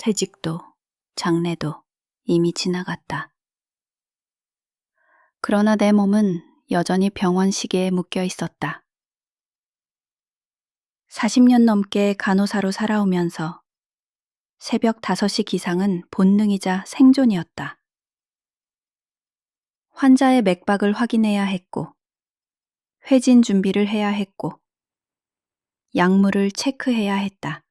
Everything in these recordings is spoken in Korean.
새직도, 장래도 이미 지나갔다. 그러나 내 몸은 여전히 병원 시계에 묶여 있었다. 40년 넘게 간호사로 살아오면서 새벽 5시 기상은 본능이자 생존이었다. 환자의 맥박을 확인해야 했고, 회진 준비를 해야 했고, 약물을 체크해야 했다.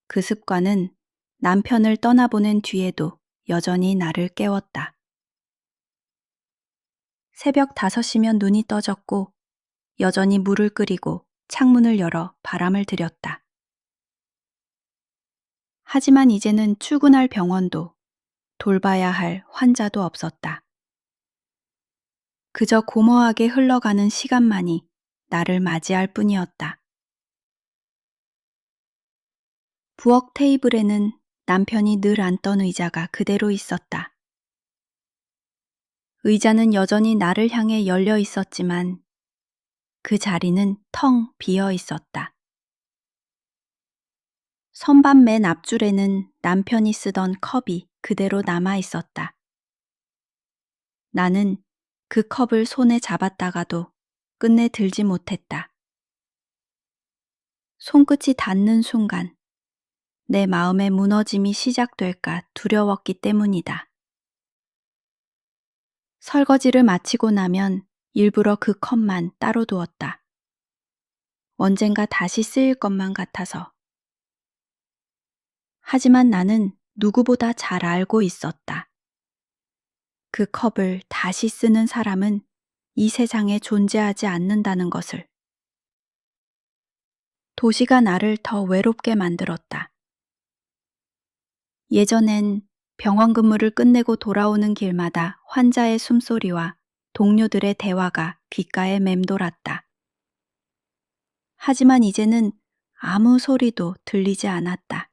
그 습관은 남편을 떠나보낸 뒤에도 여전히 나를 깨웠다. 새벽 5시면 눈이 떠졌고 여전히 물을 끓이고 창문을 열어 바람을 들였다. 하지만 이제는 출근할 병원도 돌봐야 할 환자도 없었다. 그저 고모하게 흘러가는 시간만이 나를 맞이할 뿐이었다. 부엌 테이블에는 남편이 늘 앉던 의자가 그대로 있었다. 의자는 여전히 나를 향해 열려 있었지만 그 자리는 텅 비어 있었다. 선반 맨 앞줄에는 남편이 쓰던 컵이 그대로 남아 있었다. 나는 그 컵을 손에 잡았다가도 끝내 들지 못했다. 손끝이 닿는 순간 내 마음의 무너짐이 시작될까 두려웠기 때문이다. 설거지를 마치고 나면 일부러 그 컵만 따로 두었다. 언젠가 다시 쓰일 것만 같아서. 하지만 나는 누구보다 잘 알고 있었다. 그 컵을 다시 쓰는 사람은 이 세상에 존재하지 않는다는 것을. 도시가 나를 더 외롭게 만들었다. 예전엔 병원 근무를 끝내고 돌아오는 길마다 환자의 숨소리와 동료들의 대화가 귓가에 맴돌았다. 하지만 이제는 아무 소리도 들리지 않았다.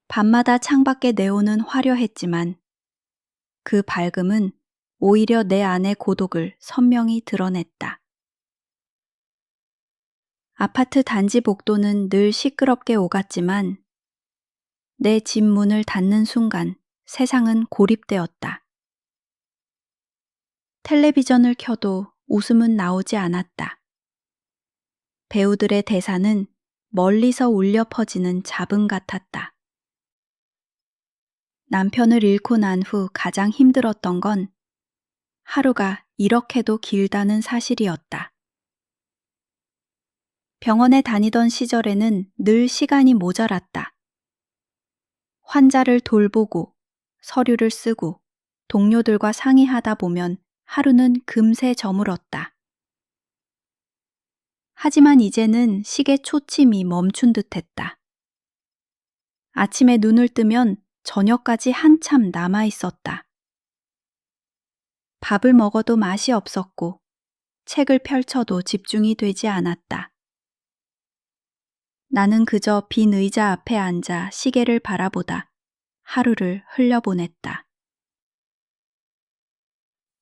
밤마다 창밖에 내오는 화려했지만 그 밝음은 오히려 내 안의 고독을 선명히 드러냈다. 아파트 단지 복도는 늘 시끄럽게 오갔지만 내 집 문을 닫는 순간 세상은 고립되었다. 텔레비전을 켜도 웃음은 나오지 않았다. 배우들의 대사는 멀리서 울려 퍼지는 잡음 같았다. 남편을 잃고 난 후 가장 힘들었던 건 하루가 이렇게도 길다는 사실이었다. 병원에 다니던 시절에는 늘 시간이 모자랐다. 환자를 돌보고 서류를 쓰고 동료들과 상의하다 보면 하루는 금세 저물었다. 하지만 이제는 시계 초침이 멈춘 듯했다. 아침에 눈을 뜨면 저녁까지 한참 남아 있었다. 밥을 먹어도 맛이 없었고 책을 펼쳐도 집중이 되지 않았다. 나는 그저 빈 의자 앞에 앉아 시계를 바라보다 하루를 흘려보냈다.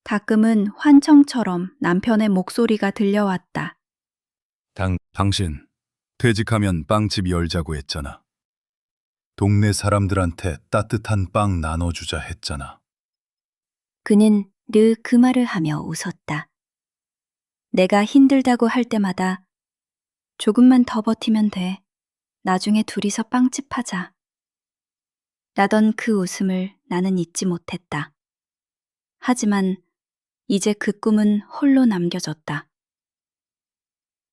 가끔은 환청처럼 남편의 목소리가 들려왔다. 당신 퇴직하면 빵집 열자고 했잖아. 동네 사람들한테 따뜻한 빵 나눠주자 했잖아. 그는 늘 그 말을 하며 웃었다. 내가 힘들다고 할 때마다 조금만 더 버티면 돼. 나중에 둘이서 빵집 하자. 라던 그 웃음을 나는 잊지 못했다. 하지만 이제 그 꿈은 홀로 남겨졌다.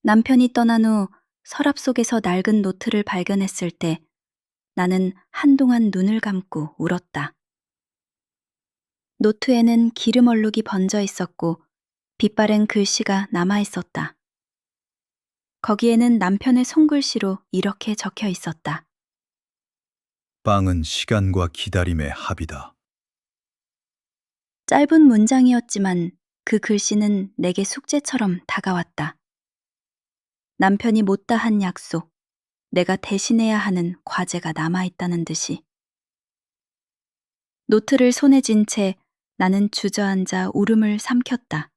남편이 떠난 후 서랍 속에서 낡은 노트를 발견했을 때 나는 한동안 눈을 감고 울었다. 노트에는 기름 얼룩이 번져 있었고 빛바랜 글씨가 남아 있었다. 거기에는 남편의 손글씨로 이렇게 적혀 있었다. 빵은 시간과 기다림의 합이다. 짧은 문장이었지만 그 글씨는 내게 숙제처럼 다가왔다. 남편이 못다 한 약속, 내가 대신해야 하는 과제가 남아있다는 듯이. 노트를 손에 쥔 채 나는 주저앉아 울음을 삼켰다.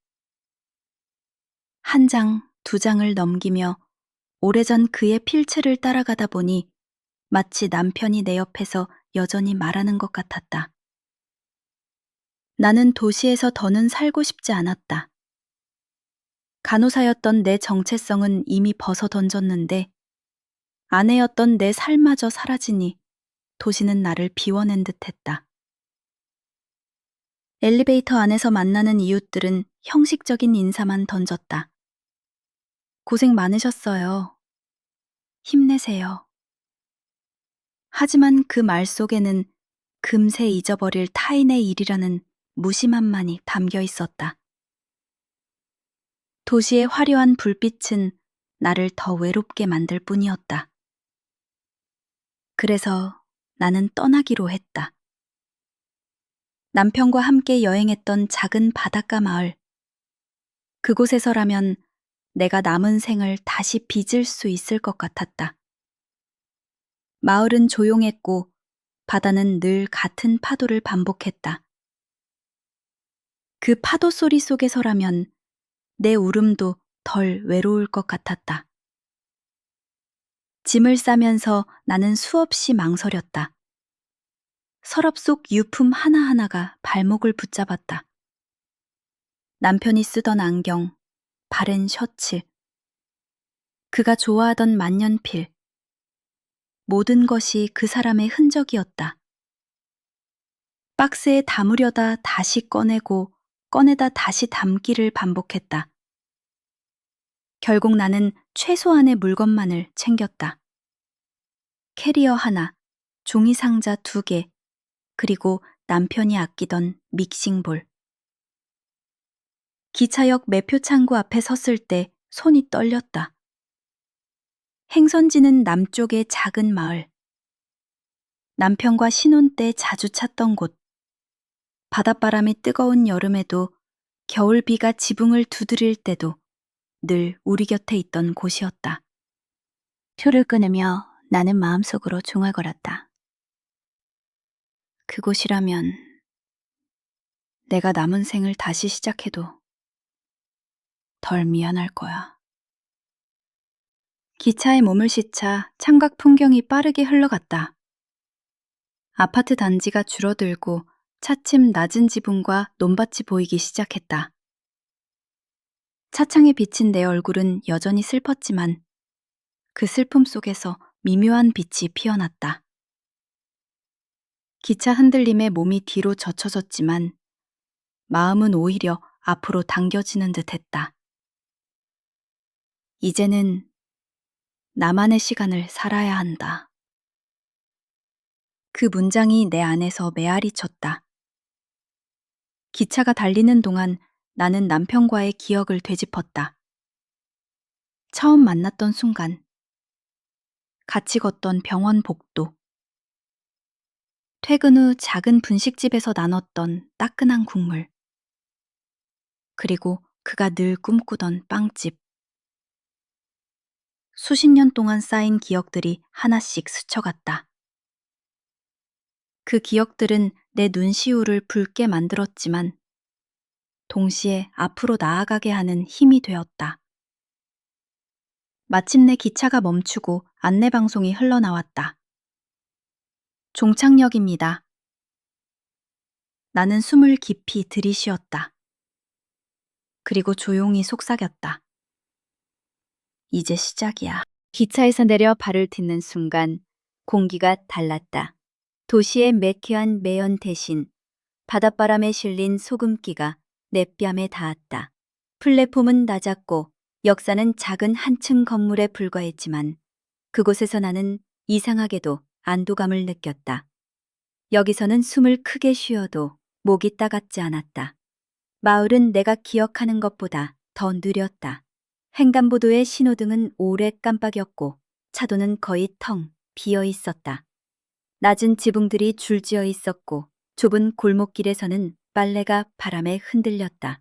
한 장, 두 장을 넘기며 오래전 그의 필체를 따라가다 보니 마치 남편이 내 옆에서 여전히 말하는 것 같았다. 나는 도시에서 더는 살고 싶지 않았다. 간호사였던 내 정체성은 이미 벗어 던졌는데 아내였던 내 삶마저 사라지니 도시는 나를 비워낸 듯했다. 엘리베이터 안에서 만나는 이웃들은 형식적인 인사만 던졌다. 고생 많으셨어요. 힘내세요. 하지만 그 말 속에는 금세 잊어버릴 타인의 일이라는 무심함만이 담겨 있었다. 도시의 화려한 불빛은 나를 더 외롭게 만들 뿐이었다. 그래서 나는 떠나기로 했다. 남편과 함께 여행했던 작은 바닷가 마을. 그곳에서라면 내가 남은 생을 다시 빚을 수 있을 것 같았다. 마을은 조용했고 바다는 늘 같은 파도를 반복했다. 그 파도 소리 속에서라면 내 울음도 덜 외로울 것 같았다. 짐을 싸면서 나는 수없이 망설였다. 서랍 속 유품 하나하나가 발목을 붙잡았다. 남편이 쓰던 안경, 바른 셔츠, 그가 좋아하던 만년필, 모든 것이 그 사람의 흔적이었다. 박스에 담으려다 다시 꺼내고 꺼내다 다시 담기를 반복했다. 결국 나는 최소한의 물건만을 챙겼다. 캐리어 하나, 종이 상자 2개, 그리고 남편이 아끼던 믹싱볼. 기차역 매표 창구 앞에 섰을 때 손이 떨렸다. 행선지는 남쪽의 작은 마을. 남편과 신혼 때 자주 찾던 곳. 바닷바람이 뜨거운 여름에도 겨울비가 지붕을 두드릴 때도 늘 우리 곁에 있던 곳이었다. 표를 끊으며 나는 마음속으로 중얼거렸다. 그곳이라면 내가 남은 생을 다시 시작해도 덜 미안할 거야. 기차에 몸을 싣자 창밖 풍경이 빠르게 흘러갔다. 아파트 단지가 줄어들고 차츰 낮은 지붕과 논밭이 보이기 시작했다. 차창에 비친 내 얼굴은 여전히 슬펐지만 그 슬픔 속에서 미묘한 빛이 피어났다. 기차 흔들림에 몸이 뒤로 젖혀졌지만 마음은 오히려 앞으로 당겨지는 듯했다. 이제는 나만의 시간을 살아야 한다. 그 문장이 내 안에서 메아리 쳤다. 기차가 달리는 동안 나는 남편과의 기억을 되짚었다. 처음 만났던 순간, 같이 걷던 병원 복도, 퇴근 후 작은 분식집에서 나눴던 따끈한 국물, 그리고 그가 늘 꿈꾸던 빵집. 수십 년 동안 쌓인 기억들이 하나씩 스쳐갔다. 그 기억들은 내 눈시울을 붉게 만들었지만 동시에 앞으로 나아가게 하는 힘이 되었다. 마침내 기차가 멈추고 안내방송이 흘러나왔다. 종착역입니다. 나는 숨을 깊이 들이쉬었다. 그리고 조용히 속삭였다. 이제 시작이야. 기차에서 내려 발을 딛는 순간 공기가 달랐다. 도시의 매캐한 매연 대신 바닷바람에 실린 소금기가 내 뺨에 닿았다. 플랫폼은 낮았고 역사는 작은 한층 건물에 불과했지만 그곳에서 나는 이상하게도 안도감을 느꼈다. 여기서는 숨을 크게 쉬어도 목이 따갑지 않았다. 마을은 내가 기억하는 것보다 더 느렸다. 횡단보도의 신호등은 오래 깜빡였고 차도는 거의 텅 비어 있었다. 낮은 지붕들이 줄지어 있었고 좁은 골목길에서는 빨래가 바람에 흔들렸다.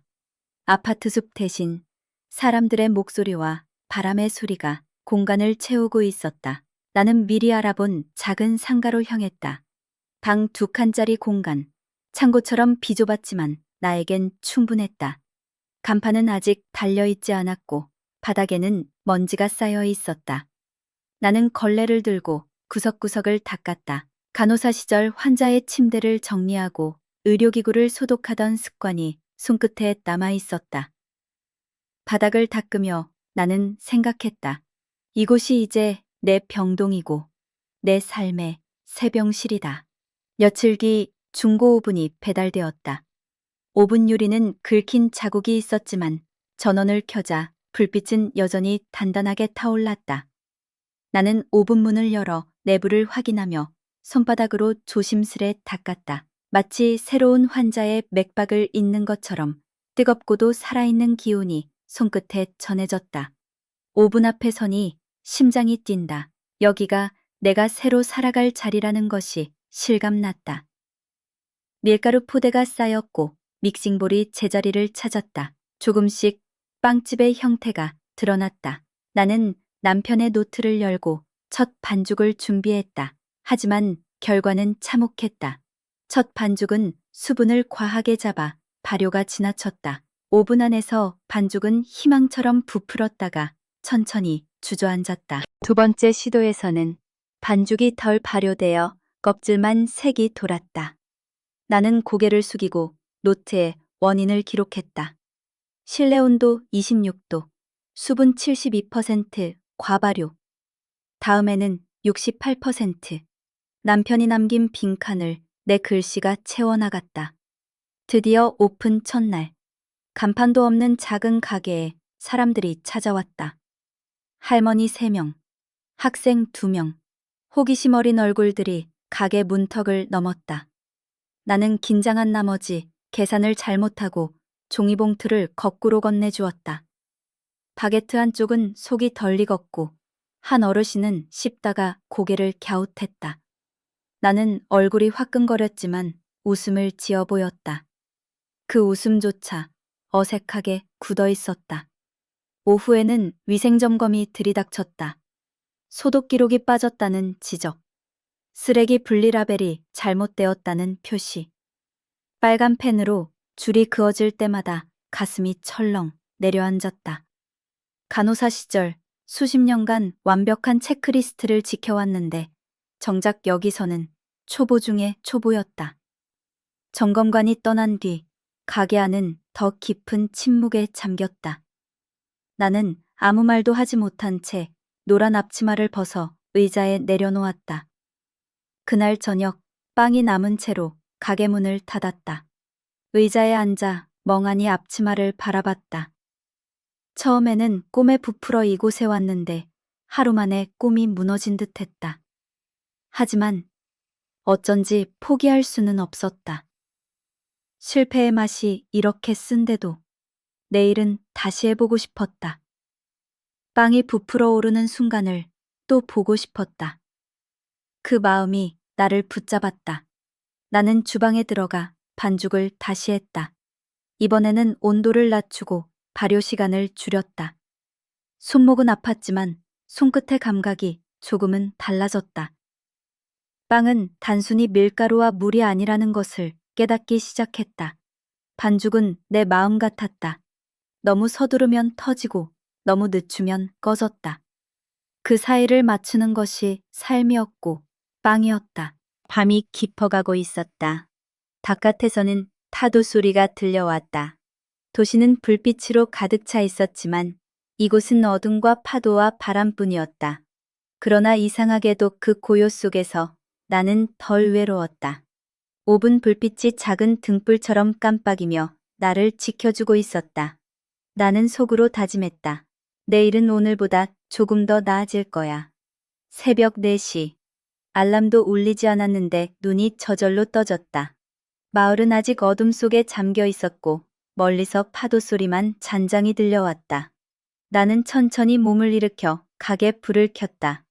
아파트 숲 대신 사람들의 목소리와 바람의 소리가 공간을 채우고 있었다. 나는 미리 알아본 작은 상가로 향했다. 방 2칸짜리 공간, 창고처럼 비좁았지만 나에겐 충분했다. 간판은 아직 달려있지 않았고 바닥에는 먼지가 쌓여 있었다. 나는 걸레를 들고 구석구석을 닦았다. 간호사 시절 환자의 침대를 정리하고 의료기구를 소독하던 습관이 손끝에 남아 있었다. 바닥을 닦으며 나는 생각했다. 이곳이 이제 내 병동이고 내 삶의 새병실이다. 며칠 뒤 중고 오븐이 배달되었다. 오븐 유리는 긁힌 자국이 있었지만 전원을 켜자 불빛은 여전히 단단하게 타올랐다. 나는 오븐 문을 열어 내부를 확인하며 손바닥으로 조심스레 닦았다. 마치 새로운 환자의 맥박을 잇는 것처럼 뜨겁고도 살아있는 기운이 손끝에 전해졌다. 오븐 앞에 서니 심장이 뛴다. 여기가 내가 새로 살아갈 자리라는 것이 실감났다. 밀가루 포대가 쌓였고 믹싱볼이 제자리를 찾았다. 조금씩 빵집의 형태가 드러났다. 나는 남편의 노트를 열고 첫 반죽을 준비했다. 하지만 결과는 참혹했다. 첫 반죽은 수분을 과하게 잡아 발효가 지나쳤다. 오븐 안에서 반죽은 희망처럼 부풀었다가 천천히 주저앉았다. 두 번째 시도에서는 반죽이 덜 발효되어 껍질만 색이 돌았다. 나는 고개를 숙이고 노트에 원인을 기록했다. 실내 온도 26도, 수분 72%, 과발효. 다음에는 68%. 남편이 남긴 빈칸을 내 글씨가 채워나갔다. 드디어 오픈 첫날. 간판도 없는 작은 가게에 사람들이 찾아왔다. 할머니 3명, 학생 2명, 호기심 어린 얼굴들이 가게 문턱을 넘었다. 나는 긴장한 나머지 계산을 잘못하고 종이봉투를 거꾸로 건네주었다. 바게트 한쪽은 속이 덜 익었고 한 어르신은 씹다가 고개를 갸웃했다. 나는 얼굴이 화끈거렸지만 웃음을 지어 보였다. 그 웃음조차 어색하게 굳어 있었다. 오후에는 위생점검이 들이닥쳤다. 소독 기록이 빠졌다는 지적. 쓰레기 분리 라벨이 잘못되었다는 표시. 빨간 펜으로 줄이 그어질 때마다 가슴이 철렁 내려앉았다. 간호사 시절 수십 년간 완벽한 체크리스트를 지켜왔는데 정작 여기서는 초보 중에 초보였다. 점검관이 떠난 뒤 가게 안은 더 깊은 침묵에 잠겼다. 나는 아무 말도 하지 못한 채 노란 앞치마를 벗어 의자에 내려놓았다. 그날 저녁 빵이 남은 채로 가게 문을 닫았다. 의자에 앉아 멍하니 앞치마를 바라봤다. 처음에는 꿈에 부풀어 이곳에 왔는데 하루 만에 꿈이 무너진 듯했다. 하지만 어쩐지 포기할 수는 없었다. 실패의 맛이 이렇게 쓴데도 내일은 다시 해보고 싶었다. 빵이 부풀어 오르는 순간을 또 보고 싶었다. 그 마음이 나를 붙잡았다. 나는 주방에 들어가 반죽을 다시 했다. 이번에는 온도를 낮추고 발효 시간을 줄였다. 손목은 아팠지만 손끝의 감각이 조금은 달라졌다. 빵은 단순히 밀가루와 물이 아니라는 것을 깨닫기 시작했다. 반죽은 내 마음 같았다. 너무 서두르면 터지고 너무 늦추면 꺼졌다. 그 사이를 맞추는 것이 삶이었고 빵이었다. 밤이 깊어가고 있었다. 바깥에서는 파도 소리가 들려왔다. 도시는 불빛으로 가득 차 있었지만 이곳은 어둠과 파도와 바람뿐이었다. 그러나 이상하게도 그 고요 속에서 나는 덜 외로웠다. 오븐 불빛이 작은 등불처럼 깜빡이며 나를 지켜주고 있었다. 나는 속으로 다짐했다. 내일은 오늘보다 조금 더 나아질 거야. 새벽 4시. 알람도 울리지 않았는데 눈이 저절로 떠졌다. 마을은 아직 어둠 속에 잠겨 있었고 멀리서 파도 소리만 잔잔히 들려왔다. 나는 천천히 몸을 일으켜 가게 불을 켰다.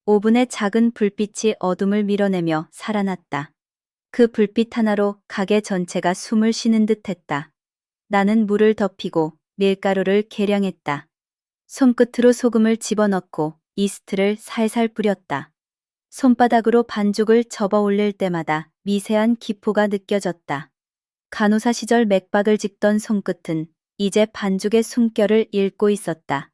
오븐의 작은 불빛이 어둠을 밀어내며 살아났다. 그 불빛 하나로 가게 전체가 숨을 쉬는 듯했다. 나는 물을 덮이고 밀가루를 계량했다. 손끝으로 소금을 집어넣고 이스트를 살살 뿌렸다. 손바닥으로 반죽을 접어 올릴 때마다 미세한 기포가 느껴졌다. 간호사 시절 맥박을 짚던 손끝은 이제 반죽의 숨결을 읽고 있었다.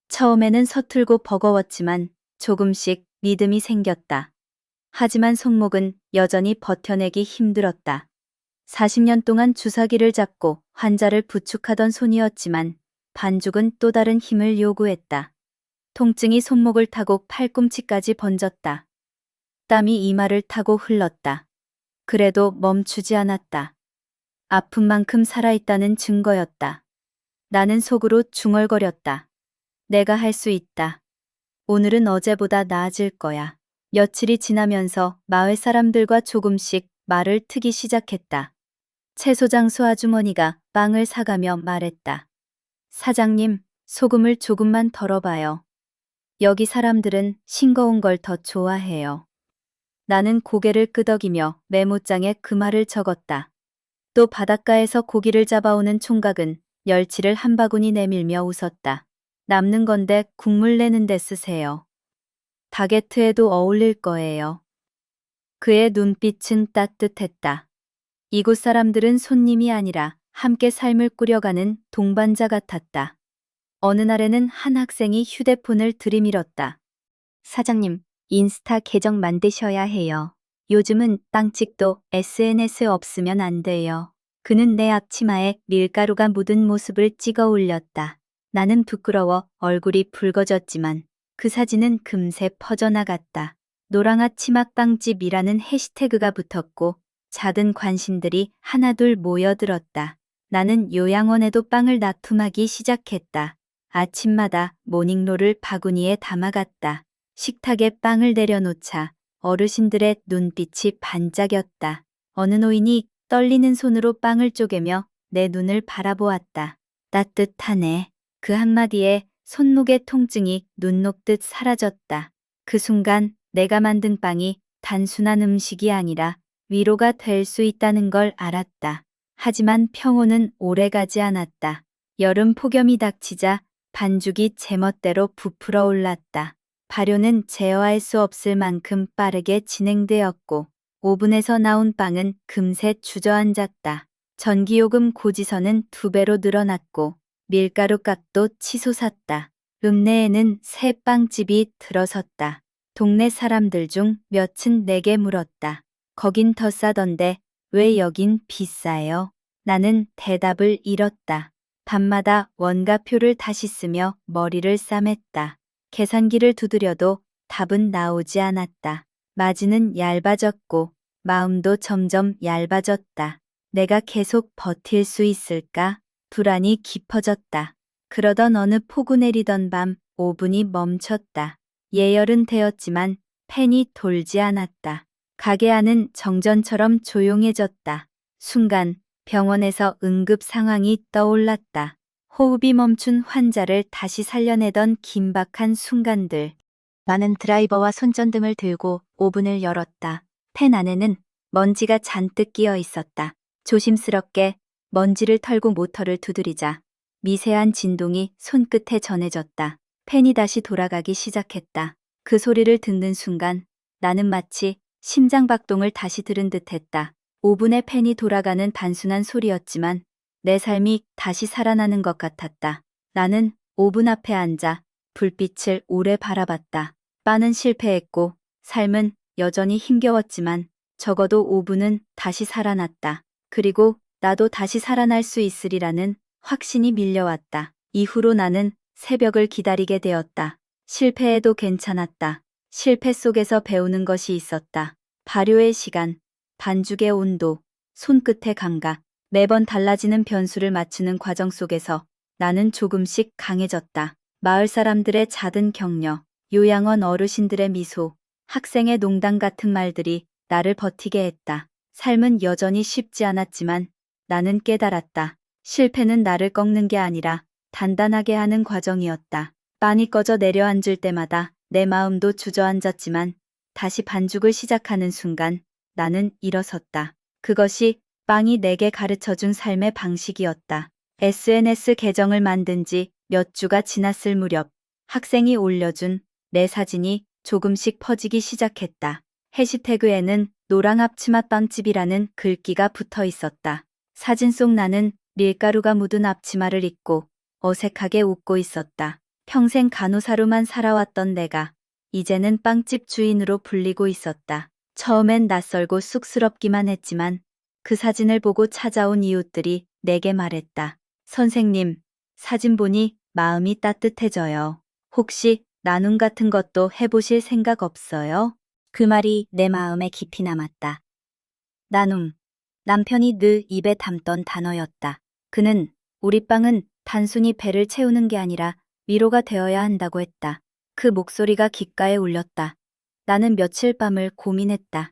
처음에는 서툴고 버거웠지만 조금씩 믿음이 생겼다. 하지만 손목은 여전히 버텨내기 힘들었다. 40년 동안 주사기를 잡고 환자를 부축하던 손이었지만 반죽은 또 다른 힘을 요구했다. 통증이 손목을 타고 팔꿈치까지 번졌다. 땀이 이마를 타고 흘렀다. 그래도 멈추지 않았다. 아픈 만큼 살아있다는 증거였다. 나는 속으로 중얼거렸다. 내가 할 수 있다. 오늘은 어제보다 나아질 거야. 며칠이 지나면서 마을 사람들과 조금씩 말을 트기 시작했다. 채소장수 아주머니가 빵을 사가며 말했다. 사장님, 소금을 조금만 덜어봐요. 여기 사람들은 싱거운 걸 더 좋아해요. 나는 고개를 끄덕이며 메모장에 그 말을 적었다. 또 바닷가에서 고기를 잡아오는 총각은 멸치를 한 바구니 내밀며 웃었다. 남는 건데 국물 내는 데 쓰세요. 바게트에도 어울릴 거예요. 그의 눈빛은 따뜻했다. 이곳 사람들은 손님이 아니라 함께 삶을 꾸려가는 동반자 같았다. 어느 날에는 한 학생이 휴대폰을 들이밀었다. 사장님, 인스타 계정 만드셔야 해요. 요즘은 빵찍도 SNS 없으면 안 돼요. 그는 내 앞치마에 밀가루가 묻은 모습을 찍어 올렸다. 나는 부끄러워 얼굴이 붉어졌지만 그 사진은 금세 퍼져나갔다. 노랑아 치맛빵집이라는 해시태그가 붙었고 작은 관심들이 하나둘 모여들었다. 나는 요양원에도 빵을 납품하기 시작했다. 아침마다 모닝롤을 바구니에 담아갔다. 식탁에 빵을 내려놓자 어르신들의 눈빛이 반짝였다. 어느 노인이 떨리는 손으로 빵을 쪼개며 내 눈을 바라보았다. 따뜻하네. 그 한마디에 손목의 통증이 눈 녹듯 사라졌다. 그 순간 내가 만든 빵이 단순한 음식이 아니라 위로가 될 수 있다는 걸 알았다. 하지만 평온은 오래가지 않았다. 여름 폭염이 닥치자 반죽이 제멋대로 부풀어 올랐다. 발효는 제어할 수 없을 만큼 빠르게 진행되었고 오븐에서 나온 빵은 금세 주저앉았다. 전기요금 고지서는 2배로 늘어났고 밀가루 값도 치솟았다. 읍내에는 새 빵집이 들어섰다. 동네 사람들 중 몇은 내게 물었다. 거긴 더 싸던데 왜 여긴 비싸요? 나는 대답을 잃었다. 밤마다 원가표를 다시 쓰며 머리를 싸맸다. 계산기를 두드려도 답은 나오지 않았다. 마진은 얇아졌고 마음도 점점 얇아졌다. 내가 계속 버틸 수 있을까? 불안이 깊어졌다. 그러던 어느 폭우 내리던 밤 5분이 멈췄다. 예열은 되었지만 팬이 돌지 않았다. 가게 안은 정전처럼 조용해졌다. 순간 병원에서 응급 상황이 떠올랐다. 호흡이 멈춘 환자를 다시 살려내던 긴박한 순간들. 나는 드라이버와 손전등을 들고 오븐을 열었다. 팬 안에는 먼지가 잔뜩 끼어 있었다. 조심스럽게 먼지를 털고 모터를 두드리자 미세한 진동이 손끝에 전해졌다. 팬이 다시 돌아가기 시작했다. 그 소리를 듣는 순간 나는 마치 심장박동을 다시 들은 듯했다. 오븐의 팬이 돌아가는 단순한 소리였지만 내 삶이 다시 살아나는 것 같았다. 나는 오븐 앞에 앉아 불빛을 오래 바라봤다. 빵은 실패했고 삶은 여전히 힘겨웠지만 적어도 오븐은 다시 살아났다. 그리고 나도 다시 살아날 수 있으리라는 확신이 밀려왔다. 이후로 나는 새벽을 기다리게 되었다. 실패해도 괜찮았다. 실패 속에서 배우는 것이 있었다. 발효의 시간, 반죽의 온도, 손끝의 감각, 매번 달라지는 변수를 맞추는 과정 속에서 나는 조금씩 강해졌다. 마을 사람들의 잦은 격려, 요양원 어르신들의 미소, 학생의 농담 같은 말들이 나를 버티게 했다. 삶은 여전히 쉽지 않았지만 나는 깨달았다. 실패는 나를 꺾는 게 아니라 단단하게 하는 과정이었다. 빵이 꺼져 내려앉을 때마다 내 마음도 주저앉았지만 다시 반죽을 시작하는 순간 나는 일어섰다. 그것이 빵이 내게 가르쳐준 삶의 방식이었다. SNS 계정을 만든 지 몇 주가 지났을 무렵 학생이 올려준 내 사진이 조금씩 퍼지기 시작했다. 해시태그에는 노랑 앞치마빵집이라는 글귀가 붙어 있었다. 사진 속 나는 밀가루가 묻은 앞치마를 입고 어색하게 웃고 있었다. 평생 간호사로만 살아왔던 내가 이제는 빵집 주인으로 불리고 있었다. 처음엔 낯설고 쑥스럽기만 했지만 그 사진을 보고 찾아온 이웃들이 내게 말했다. 선생님, 사진 보니 마음이 따뜻해져요. 혹시 나눔 같은 것도 해보실 생각 없어요? 그 말이 내 마음에 깊이 남았다. 나눔. 남편이 늘 입에 담던 단어였다. 그는 우리 빵은 단순히 배를 채우는 게 아니라 위로가 되어야 한다고 했다. 그 목소리가 귓가에 울렸다. 나는 며칠 밤을 고민했다.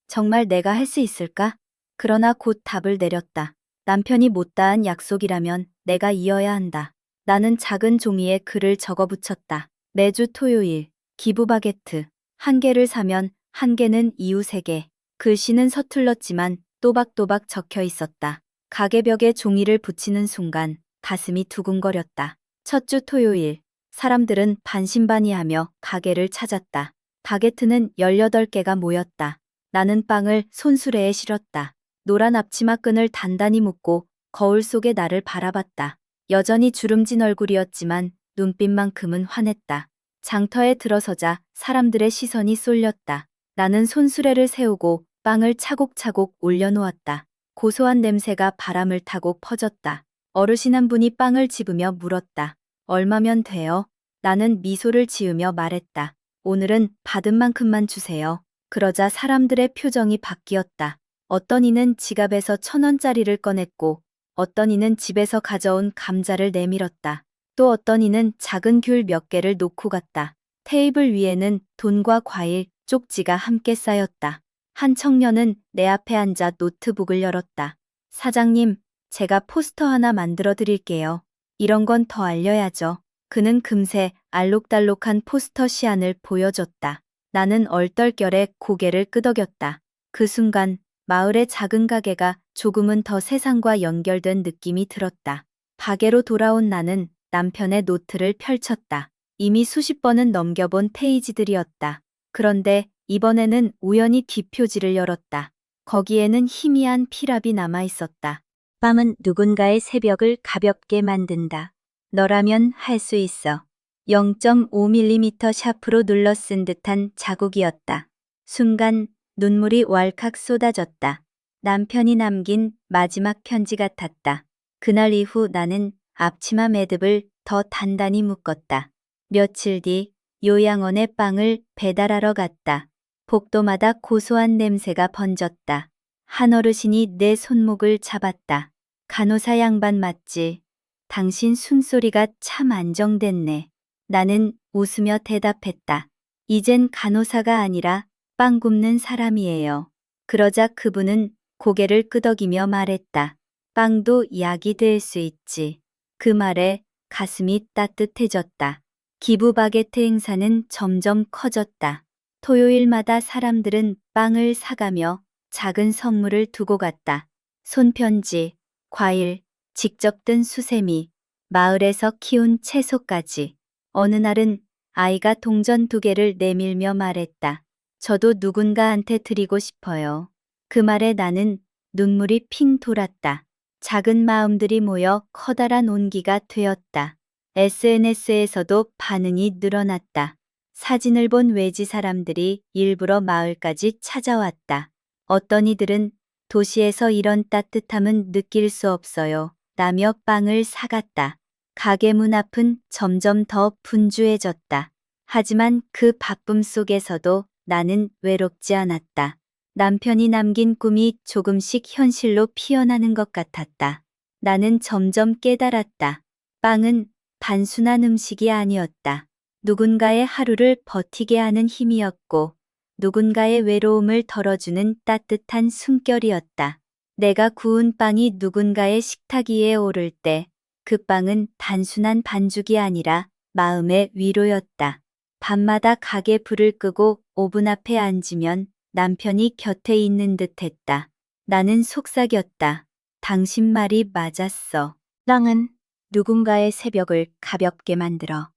정말 내가 할 수 있을까? 그러나 곧 답을 내렸다. 남편이 못다한 약속이라면 내가 이어야 한다. 나는 작은 종이에 글을 적어 붙였다. 매주 토요일, 기부 바게트. 한 개를 사면 한 개는 이웃에게. 글씨는 서툴렀지만 또박또박 적혀 있었다. 가게 벽에 종이를 붙이는 순간 가슴이 두근거렸다. 첫 주 토요일, 사람들은 반신반의하며 가게를 찾았다. 바게트는 18개가 모였다. 나는 빵을 손수레에 실었다. 노란 앞치마 끈을 단단히 묶고 거울 속에 나를 바라봤다. 여전히 주름진 얼굴이었지만 눈빛만큼은 환했다. 장터에 들어서자 사람들의 시선이 쏠렸다. 나는 손수레를 세우고 빵을 차곡차곡 올려놓았다. 고소한 냄새가 바람을 타고 퍼졌다. 어르신 한 분이 빵을 집으며 물었다. 얼마면 돼요? 나는 미소를 지으며 말했다. 오늘은 받은 만큼만 주세요. 그러자 사람들의 표정이 바뀌었다. 어떤 이는 지갑에서 1,000원짜리를 꺼냈고 어떤 이는 집에서 가져온 감자를 내밀었다. 또 어떤 이는 작은 귤 몇 개를 놓고 갔다. 테이블 위에는 돈과 과일, 쪽지가 함께 쌓였다. 한 청년은 내 앞에 앉아 노트북을 열었다. 사장님, 제가 포스터 하나 만들어 드릴게요. 이런 건 더 알려야죠. 그는 금세 알록달록한 포스터 시안을 보여줬다. 나는 얼떨결에 고개를 끄덕였다. 그 순간 마을의 작은 가게가 조금은 더 세상과 연결된 느낌이 들었다. 가게로 돌아온 나는 남편의 노트를 펼쳤다. 이미 수십 번은 넘겨본 페이지들이었다. 그런데 이번에는 우연히 뒷표지를 열었다. 거기에는 희미한 피랍이 남아 있었다. 밤은 누군가의 새벽을 가볍게 만든다. 너라면 할 수 있어. 0.5mm 샤프로 눌러 쓴 듯한 자국이었다. 순간 눈물이 왈칵 쏟아졌다. 남편이 남긴 마지막 편지 같았다. 그날 이후 나는 앞치마 매듭을 더 단단히 묶었다. 며칠 뒤 요양원에 빵을 배달하러 갔다. 복도마다 고소한 냄새가 번졌다. 한 어르신이 내 손목을 잡았다. 간호사 양반 맞지? 당신 숨소리가 참 안정됐네. 나는 웃으며 대답했다. 이젠 간호사가 아니라 빵 굽는 사람이에요. 그러자 그분은 고개를 끄덕이며 말했다. 빵도 약이 될 수 있지. 그 말에 가슴이 따뜻해졌다. 기부 바게트 행사는 점점 커졌다. 토요일마다 사람들은 빵을 사가며 작은 선물을 두고 갔다. 손편지, 과일, 직접 든 수세미, 마을에서 키운 채소까지. 어느 날은 아이가 동전 2개를 내밀며 말했다. 저도 누군가한테 드리고 싶어요. 그 말에 나는 눈물이 핑 돌았다. 작은 마음들이 모여 커다란 온기가 되었다. SNS에서도 반응이 늘어났다. 사진을 본 외지 사람들이 일부러 마을까지 찾아왔다. 어떤 이들은 도시에서 이런 따뜻함은 느낄 수 없어요. 라며 빵을 사갔다. 가게 문 앞은 점점 더 분주해졌다. 하지만 그 바쁨 속에서도 나는 외롭지 않았다. 남편이 남긴 꿈이 조금씩 현실로 피어나는 것 같았다. 나는 점점 깨달았다. 빵은 단순한 음식이 아니었다. 누군가의 하루를 버티게 하는 힘이었고, 누군가의 외로움을 덜어주는 따뜻한 숨결이었다. 내가 구운 빵이 누군가의 식탁 위에 오를 때, 그 빵은 단순한 반죽이 아니라 마음의 위로였다. 밤마다 가게 불을 끄고 오븐 앞에 앉으면 남편이 곁에 있는 듯 했다. 나는 속삭였다. 당신 말이 맞았어. 빵은 누군가의 새벽을 가볍게 만들어.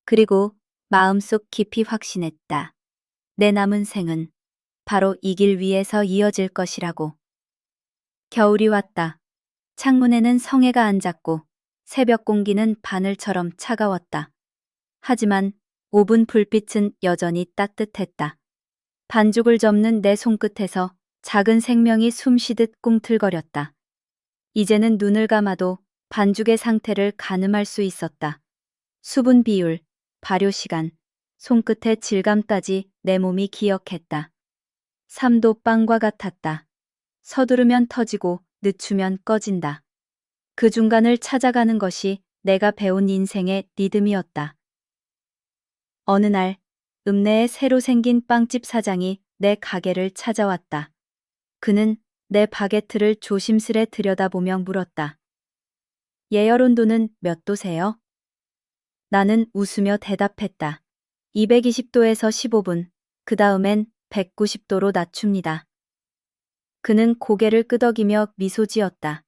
그리고 마음속 깊이 확신했다. 내 남은 생은 바로 이 길 위에서 이어질 것이라고. 겨울이 왔다. 창문에는 성에가 앉았고 새벽 공기는 바늘처럼 차가웠다. 하지만 오븐 불빛은 여전히 따뜻했다. 반죽을 접는 내 손끝에서 작은 생명이 숨쉬듯 꿈틀거렸다. 이제는 눈을 감아도 반죽의 상태를 가늠할 수 있었다. 수분 비율, 발효 시간, 손끝의 질감까지 내 몸이 기억했다. 삶도 빵과 같았다. 서두르면 터지고 늦추면 꺼진다. 그 중간을 찾아가는 것이 내가 배운 인생의 리듬이었다. 어느 날 읍내에 새로 생긴 빵집 사장이 내 가게를 찾아왔다. 그는 내 바게트를 조심스레 들여다보며 물었다. 예열 온도는 몇 도세요? 나는 웃으며 대답했다. 220도에서 15분, 그 다음엔 190도로 낮춥니다. 그는 고개를 끄덕이며 미소 지었다.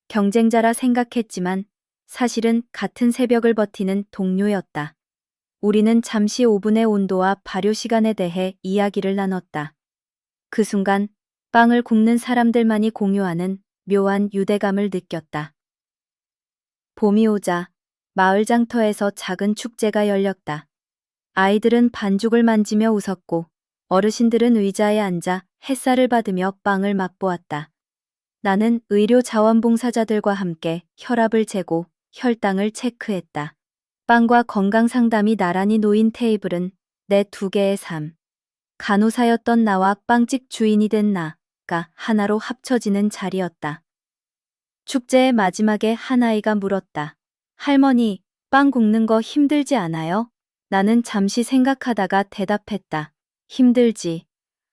경쟁자라 생각했지만 사실은 같은 새벽을 버티는 동료였다. 우리는 잠시 오븐의 온도와 발효 시간에 대해 이야기를 나눴다. 그 순간 빵을 굽는 사람들만이 공유하는 묘한 유대감을 느꼈다. 봄이 오자 마을 장터에서 작은 축제가 열렸다. 아이들은 반죽을 만지며 웃었고 어르신들은 의자에 앉아 햇살을 받으며 빵을 맛보았다. 나는 의료 자원봉사자들과 함께 혈압을 재고 혈당을 체크했다. 빵과 건강 상담이 나란히 놓인 테이블은 내 두 개의 삶. 간호사였던 나와 빵집 주인이 된 나가 하나로 합쳐지는 자리였다. 축제의 마지막에 한 아이가 물었다. 할머니, 빵 굽는 거 힘들지 않아요? 나는 잠시 생각하다가 대답했다. 힘들지.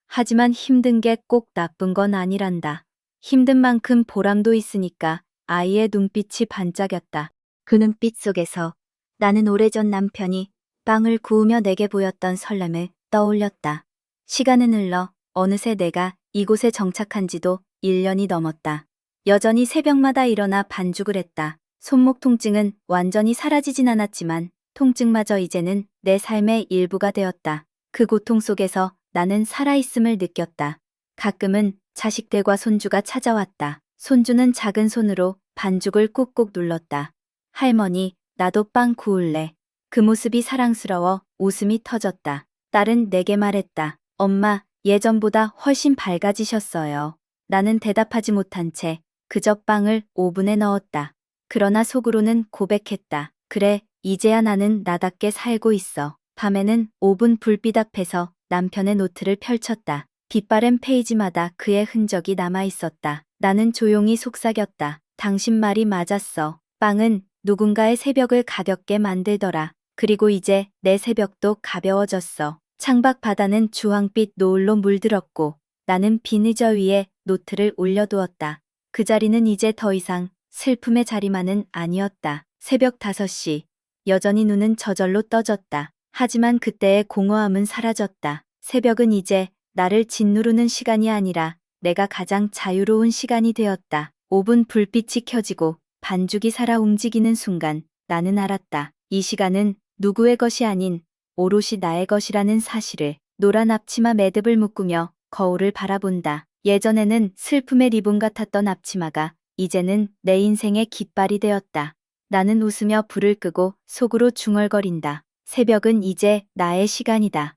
하지만 힘든 게 꼭 나쁜 건 아니란다. 힘든 만큼 보람도 있으니까. 아이의 눈빛이 반짝였다. 그 눈빛 속에서 나는 오래전 남편이 빵을 구우며 내게 보였던 설렘을 떠올렸다. 시간은 흘러 어느새 내가 이곳에 정착한 지도 1년이 넘었다. 여전히 새벽마다 일어나 반죽을 했다. 손목 통증은 완전히 사라지진 않았지만 통증마저 이제는 내 삶의 일부가 되었다. 그 고통 속에서 나는 살아있음을 느꼈다. 가끔은 자식들과 손주가 찾아왔다. 손주는 작은 손으로 반죽을 꾹꾹 눌렀다. 할머니, 나도 빵 구울래. 그 모습이 사랑스러워 웃음이 터졌다. 딸은 내게 말했다. 엄마, 예전보다 훨씬 밝아지셨어요. 나는 대답하지 못한 채 그저 빵을 오븐에 넣었다. 그러나 속으로는 고백했다. 그래, 이제야 나는 나답게 살고 있어. 밤에는 오븐 불빛 앞에서 남편의 노트를 펼쳤다. 빛바랜 페이지마다 그의 흔적이 남아 있었다. 나는 조용히 속삭였다. 당신 말이 맞았어. 빵은 누군가의 새벽을 가볍게 만들더라. 그리고 이제 내 새벽도 가벼워졌어. 창밖 바다는 주황빛 노을로 물들었고 나는 빈 의자 위에 노트를 올려두었다. 그 자리는 이제 더 이상 슬픔의 자리만은 아니었다. 새벽 5시. 여전히 눈은 저절로 떠졌다. 하지만 그때의 공허함은 사라졌다. 새벽은 이제 나를 짓누르는 시간이 아니라 내가 가장 자유로운 시간이 되었다. 오븐 불빛이 켜지고 반죽이 살아 움직이는 순간 나는 알았다. 이 시간은 누구의 것이 아닌 오롯이 나의 것이라는 사실을. 노란 앞치마 매듭을 묶으며 거울을 바라본다. 예전에는 슬픔의 리본 같았던 앞치마가 이제는 내 인생의 깃발이 되었다. 나는 웃으며 불을 끄고 속으로 중얼거린다. 새벽은 이제 나의 시간이다.